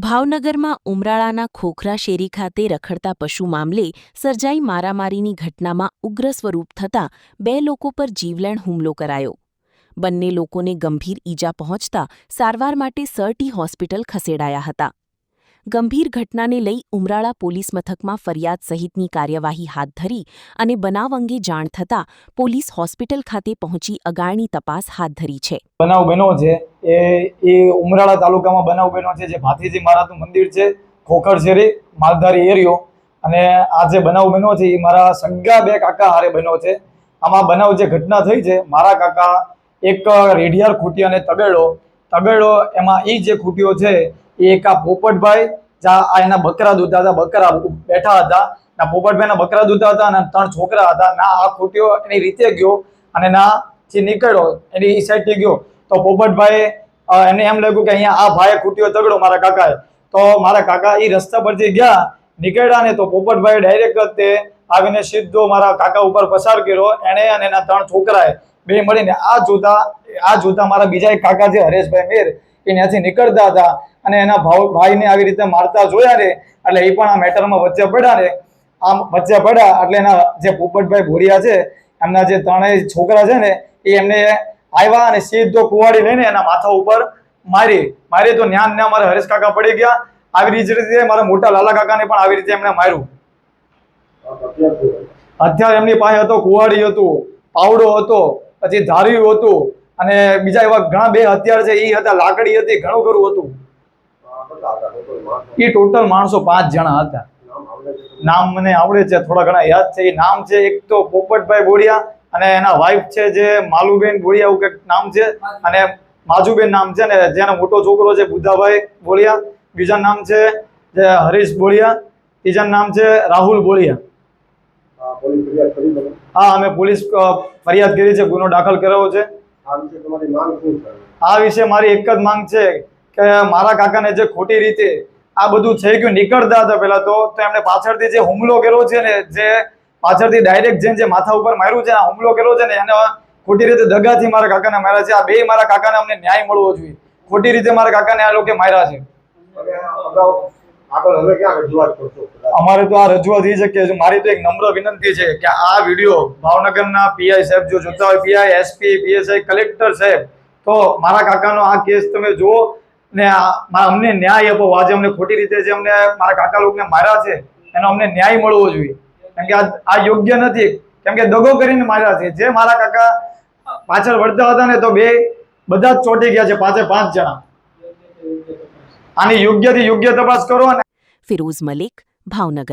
ભાવનગરમાં ઉમરાળાના ખોખરા શેરી ખાતે રખડતા પશુ મામલે સર્જાઈ મારામારીની ઘટનામાં ઉગ્ર સ્વરૂપ થતાં 2 લોકો પર જીવલેણ હુમલો કરાયો. બંને લોકોને ગંભીર ઈજા પહોંચતા સારવાર માટે સરટી હોસ્પિટલ ખસેડાયા હતા. ગંભીર ઘટનાને લઈ ઉમરાળા પોલીસ મથકમાં ફરિયાદ સહિતની કાર્યવાહી હાથ ધરી અને બનાવ અંગે જાણ થતાં પોલીસ હોસ્પિટલ ખાતે પહોંચી અગાળની તપાસ હાથ ધરી છે. બનાવ બન્યો છે એ ઉમરાળા તાલુકામાં બનાવ બન્યો છે, જે ભાથીજી મહારાજનું મંદિર છે, ખોખર શેરી માલધારી એરિયો. અને આ જે બનાવ બન્યો છે એ મારા સગા 2 કાકા હારે બન્યો છે. આમાં બનાવ જે ઘટના થઈ છે, મારા કાકા એક રેઢિયાર ખૂટી અને તગેડો એમાં એ જે ખૂટીઓ છે એ એક આ પોપટભાઈ જ્યાં એના બકરા દૂધતા હતા, બકરા બેઠા હતા, ના પોપટભાઈના બકરા દૂધતા હતા અને 3 છોકરા હતા. ના આ ખૂટીઓ એની રીતે ગયો અને ના જે નીકળ્યો એની સાઈડથી ગયો તો પોપટભાઈ એને એમ લાગ્યું કે અહીંયા આ ભાઈએ ખૂટ્યો તગડો મારા કાકાએ. તો મારા કાકા એ રસ્તા પરથી ગયા નીકળ્યા ને તો પોપટભાઈ ડાયરેક્ટ તે આવીને સીધો મારા કાકા ઉપર પસાર કર્યો. એને અને એના 3 છોકરાએ બે મળીને આ જોતા મારા બીજા એક કાકા છે હરેશભાઈ મેર, એ ત્યાંથી નીકળતા હતા અને એના ભાઈને આવી રીતે મારતા જોયા ને એટલે એ પણ આ મેટરમાં વચ્ચે પડ્યા ને. આમ વચ્ચે પડ્યા એટલે એના જે પોપટભાઈ ભોરિયા છે એમના જે 3 છોકરા છે ને એ એમને આવ્યા અને સીધો કુવાડી લઈને એના માથા ઉપર મારી તો ન્યા મારા હરેશ કાકા પડી ગયા. આવી રીતે મારા મોટા લાલા કાકાને પણ આવી રીતે એમને માર્યું. હથિયાર એમની પાસે હતો, કુવાડી હતું, પાવડો હતો, પછી ધાર્યું હતું અને બીજા એવા ઘણા 2 હથિયાર છે એ હતા, લાકડી હતી, ઘણું ખરું હતું. એ ટોટલ માણસો 5 જણા હતા. નામ મને આવડે છે, થોડા ઘણા યાદ છે. એ નામ છે એક તો પોપટભાઈ બોડિયા અને એના વાઇફ છે જે માલુબેન બોડિયા એવું કંઈક નામ છે, અને માજુબેન નામ છે, ને જેનો મોટો છોકરો છે બુદ્ધાભાઈ બોડિયા, બીજા નામ છે જે હરીશ બોડિયા, ત્રીજા નામ છે રાહુલ બોડિયા. હા, અમે પોલીસ ફરિયાદ કરી છે, ગુનો દાખલ કરાવ્યો છે. આ વિશે મારી એક જ માંગ છે કે મારા કાકાને જે ખોટી રીતે આ બધું થઈ ગયું, નીકળતા હતા પહેલા તો એમને પાછળથી જે હુમલો કર્યો છે ને, જે પાછળથી ડાયરેક્ટ જે માથા ઉપર માર્યું છે, આ હુમલો કર્યો છે ને, એને ખોટી રીતે દગાથી મારા કાકાને માર્યા છે. આ 2 મારા કાકાને અમને ન્યાય મળવો જોઈએ. ખોટી રીતે મારા કાકાને આ લોકો માર્યા છે. અમારે તો આ રજૂઆત એ છે કે મારી તો એક નમ્ર વિનંતી છે કે આ વિડીયો ભાવનગરના પીઆઈ સાહેબ જો જોતા હોય, પીઆઈ, એસપી, પીએસઆઈ, કલેક્ટર સાહેબ, તો મારા કાકાનો આ કેસ તમે જુઓ ને અમને ન્યાય આપો. આજે અમને ખોટી રીતે જે અમને મારા કાકા લોકોને માર્યા છે એનો અમને ન્યાય મળવો જોઈએ, કેમ કે આ યોગ્ય નથી, કેમ કે દગો કરીને માર્યા છે. જે મારા કાકા પાછળ વળતા હતા ને તો બધા જ ચોંટી ગયા છે, 5 જણા. આની યોગ્યથી યોગ્ય તપાસ કરો. ફિરોઝ મલિક, ભાવનગર.